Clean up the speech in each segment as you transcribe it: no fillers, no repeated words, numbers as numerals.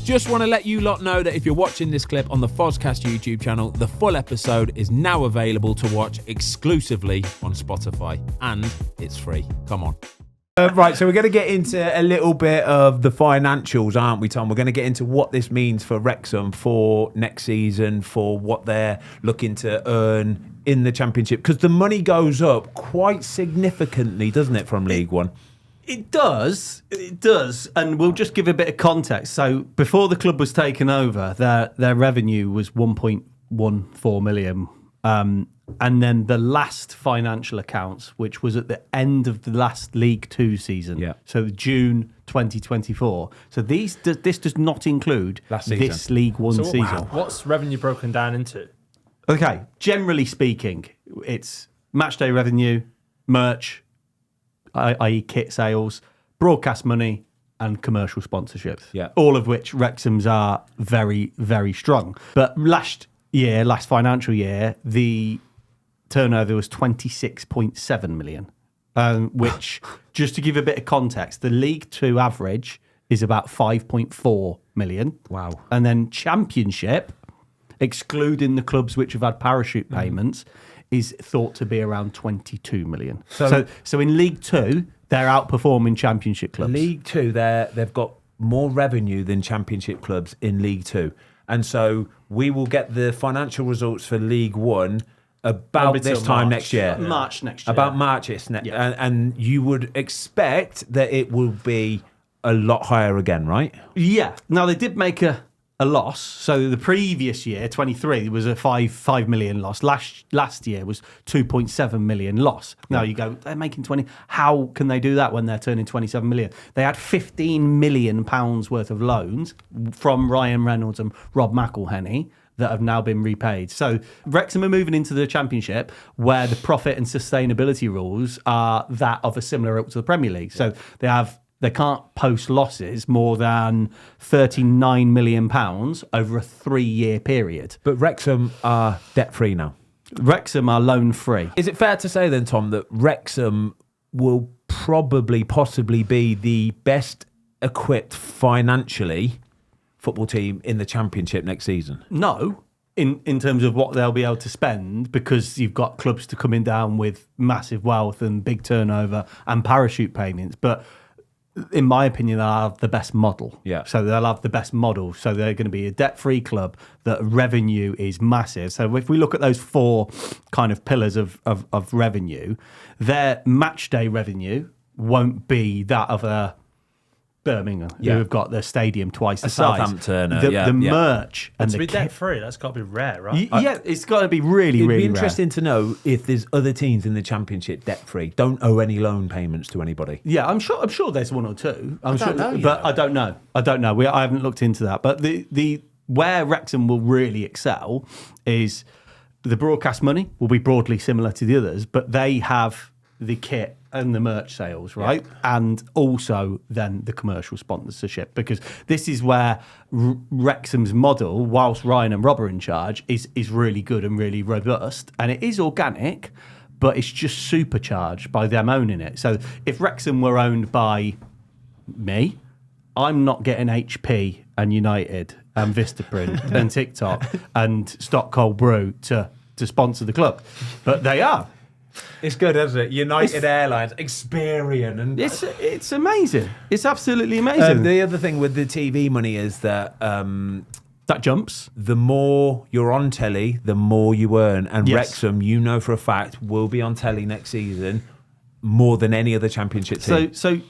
Just want to let you lot know that if you're watching this clip on the Fozcast YouTube channel, the full episode is now available to watch exclusively on Spotify, and it's free. Come on. Right, so we're going to get into a little bit of the financials, aren't we, Tom? We're going to get into what this means for Wrexham for next season, for what they're looking to earn in the Championship, because the money goes up quite significantly, doesn't it, from League One? It does, and we'll just give a bit of context. So before the club was taken over, their revenue was 1.14 million. And then the last financial accounts, which was at the end of the last League Two season, so June 2024. So this does not include this League One season. Wow. What's revenue broken down into? Okay, generally speaking, it's matchday revenue, merch, i.e. kit sales, broadcast money, and commercial sponsorships. Yeah. All of which Wrexham's are very, very strong. But last financial year, the turnover was 26.7 million, which, just to give a bit of context, the League Two average is about 5.4 million. Wow. And then Championship, excluding the clubs which have had parachute payments, is thought to be around 22 million. So in League Two, they're outperforming Championship clubs. League Two, they've got more revenue than Championship clubs in League Two. And so we will get the financial results for League One about this time next year. March next year. About March, and you would expect that it will be a lot higher again, right? Yeah. Now, they did make a loss. So the previous year, 23, was a 5 million loss. Last year was 2.7 million loss. Now you go, they're making 20. How can they do that when they're turning 27 million? They had 15 million pounds worth of loans from Ryan Reynolds and Rob McElhenney that have now been repaid. So Wrexham are moving into the Championship where the profit and sustainability rules are that of a similar ilk to the Premier League. So they can't post losses more than £39 million over a 3-year period. But Wrexham are debt-free now. Wrexham are loan-free. Is it fair to say then, Tom, that Wrexham will possibly be the best equipped financially football team in the Championship next season? No, in terms of what they'll be able to spend, because you've got clubs to coming down with massive wealth and big turnover and parachute payments. But in my opinion, they'll have the best model. Yeah. So they'll have the best model. So they're going to be a debt-free club that revenue is massive. So if we look at those 4 kind of pillars of revenue, their match day revenue won't be that of a Birmingham, who have got their stadium twice the size. Southampton, the merch and to the be debt free, that's got to be rare, right? Yeah, it's got to be really, It'd really be rare. interesting to know if there's other teams in the Championship debt-free, don't owe any loan payments to anybody. Yeah, I'm sure there's 1 or 2. I don't know. I don't know. I haven't looked into that. But the where Wrexham will really excel is the broadcast money will be broadly similar to the others, but they have the kit and the merch sales, right? Yeah. And also then the commercial sponsorship, because this is where Wrexham's model, whilst Ryan and Rob are in charge, is really good and really robust. And it is organic, but it's just supercharged by them owning it. So if Wrexham were owned by me, I'm not getting HP and United and Vistaprint and TikTok and Stock Cold Brew to sponsor the club. But they are. It's good, isn't it? United Airlines, Experian, and it's amazing. It's absolutely amazing. The other thing with the TV money is that that jumps. The more you're on telly, the more you earn. And yes. Wrexham, you know for a fact, will be on telly next season more than any other Championship team. So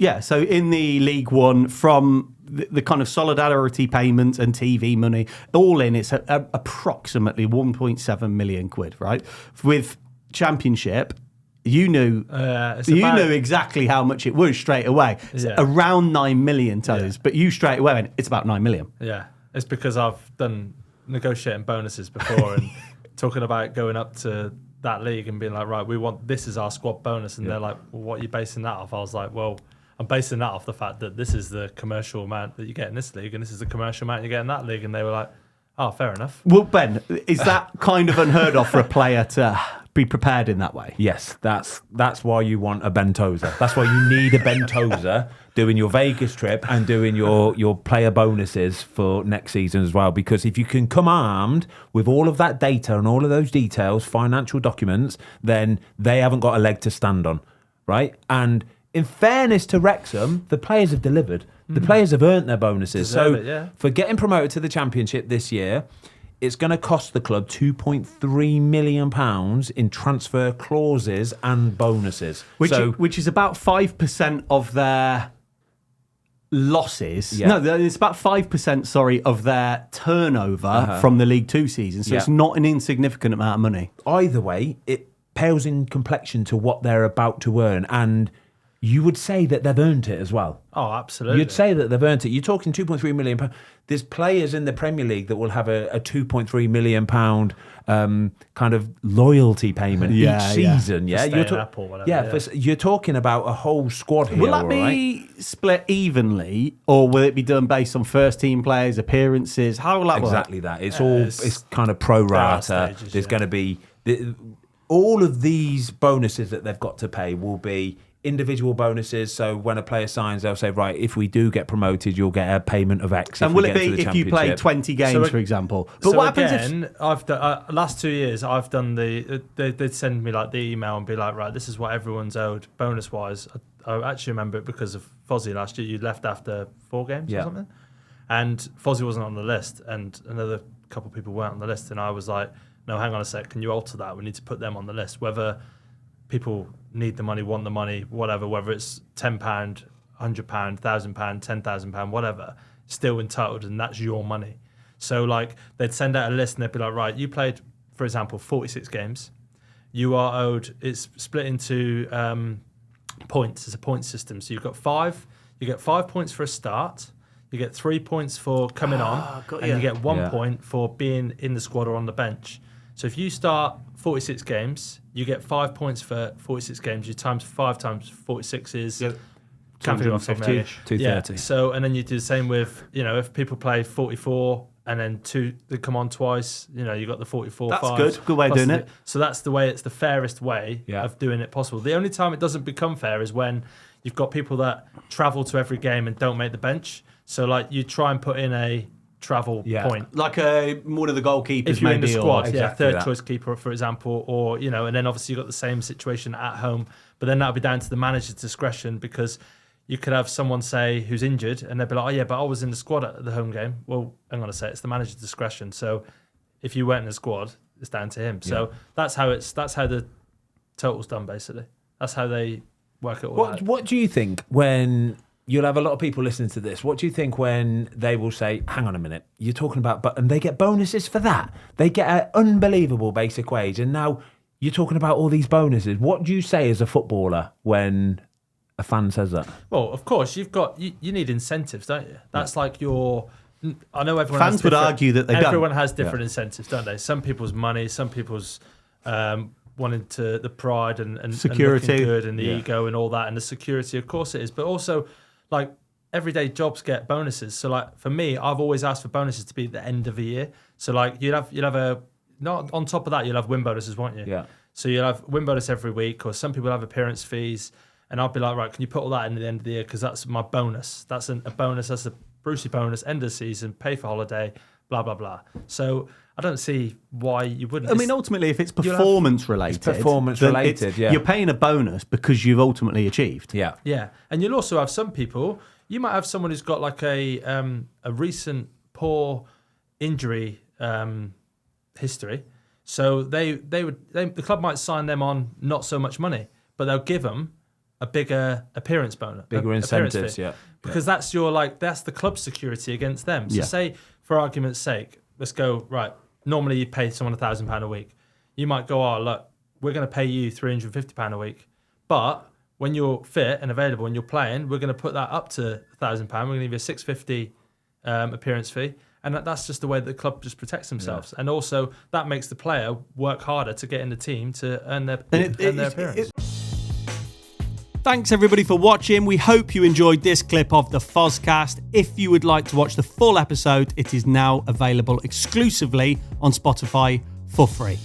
in the League One, from the kind of solidarity payments and TV money, all in, it's approximately 1.7 million quid, right? With Championship, you knew exactly how much it was straight away. It's around 9 million toes, but you straight away went, it's about 9 million. Yeah, it's because I've done negotiating bonuses before and talking about going up to that league and being like, right, this is our squad bonus, and they're like, well, what are you basing that off? I was like, well, I'm basing that off the fact that this is the commercial amount that you get in this league, and this is the commercial amount you get in that league, and they were like, oh, fair enough. Well, Ben, is that kind of unheard of for a player to be prepared in that way. Yes, that's why you want a Bentosa. That's why you need a Bentosa doing your Vegas trip and doing your player bonuses for next season as well. Because if you can come armed with all of that data and all of those details, financial documents, then they haven't got a leg to stand on, right? And in fairness to Wrexham, the players have delivered. The players have earned their bonuses. For getting promoted to the Championship this year, it's going to cost the club £2.3 million in transfer clauses and bonuses. Which is about 5% of their losses. Yeah. No, it's about 5%, sorry, of their turnover from the League Two season. So it's not an insignificant amount of money. Either way, it pales in complexion to what they're about to earn. And you would say that they've earned it as well. Oh, absolutely. You'd say that they've earned it. You're talking £2.3 million. There's players in the Premier League that will have a £2.3 million kind of loyalty payment each season. Yeah, you're talking about a whole squad here. Will that be split evenly, or will it be done based on first team players, appearances? How will that work? Exactly that. It's kind of pro rata. There's going to be all of these bonuses that they've got to pay will be individual bonuses. So when a player signs, they'll say, right, if we do get promoted, you'll get a payment of X. And will it be if you play 20 games, for example? But what happens if... I've done, last 2 years, I've done they'd send me like the email and be like, right, this is what everyone's owed bonus-wise. I actually remember it because of Fozzie last year. You left after 4 games or something. And Fozzie wasn't on the list, and another couple of people weren't on the list. And I was like, no, hang on a sec, can you alter that? We need to put them on the list. Whether people need the money, want the money, whatever, whether it's £10, £100, £1,000, £10,000, whatever, still entitled, and that's your money. So like they'd send out a list and they'd be like, right, you played, for example, 46 games. You are owed, it's split into points. It's a point system. So you've got 5, you get 5 points for a start, you get 3 points for coming on, and you get 1 point for being in the squad or on the bench. So if you start 46 games, you get 5 points for 46 games. You times 5 times 46 is 250-ish. 230. So, and then you do the same with, if people play 44 and then they come on twice, you got the 44. That's good. Good way of doing it. So that's the way, it's the fairest way of doing it possible. The only time it doesn't become fair is when you've got people that travel to every game and don't make the bench. So like you try and put in a travel point, like one of the goalkeepers, if you're in the squad, third that. choice keeper, for example, or and then obviously you've got the same situation at home, but then that'll be down to the manager's discretion, because you could have someone say who's injured and they'll be like, oh yeah, but I was in the squad at the home game. Well, I'm gonna say it's the manager's discretion. So if you weren't in the squad, it's down to him. So that's how the total's done, basically. That's how they work it all out. What do you think when you'll have a lot of people listening to this? What do you think when they will say, hang on a minute, you're talking about, and they get bonuses for that? They get an unbelievable basic wage, and now you're talking about all these bonuses. What do you say as a footballer when a fan says that? Well, of course, you need incentives, don't you? That's like your... I know everyone fans would argue that they don't. Everyone has different incentives, don't they? Some people's money, some people's wanting to the pride and security, and looking good, and the ego and all that, and the security. Of course it is, but also like everyday jobs get bonuses. So like for me, I've always asked for bonuses to be at the end of the year. So like you'll have a, not on top of that, you'll have win bonuses, won't you? Yeah. So you'll have win bonus every week, or some people have appearance fees, and I'll be like, right, can you put all that in at the end of the year, because that's my bonus. That's a bonus. That's a Brucey bonus. End of the season, pay for holiday, blah blah blah. So I don't see why you wouldn't. I mean, ultimately, if it's performance related, you're paying a bonus because you've ultimately achieved. Yeah, yeah. And you'll also have some people. You might have someone who's got like a recent poor injury history, so the club might sign them on not so much money, but they'll give them a bigger appearance bonus, bigger incentives, because that's the club's security against them. So say, for argument's sake, let's go right. Normally, you pay someone £1,000 a week. You might go, oh, look, we're going to pay you £350 a week. But when you're fit and available and you're playing, we're going to put that up to £1,000. We're going to give you a £650 appearance fee. And that's just the way that the club just protects themselves. Yeah. And also, that makes the player work harder to get in the team to earn their appearance. Thanks everybody for watching. We hope you enjoyed this clip of the Fozcast. If you would like to watch the full episode, it is now available exclusively on Spotify for free.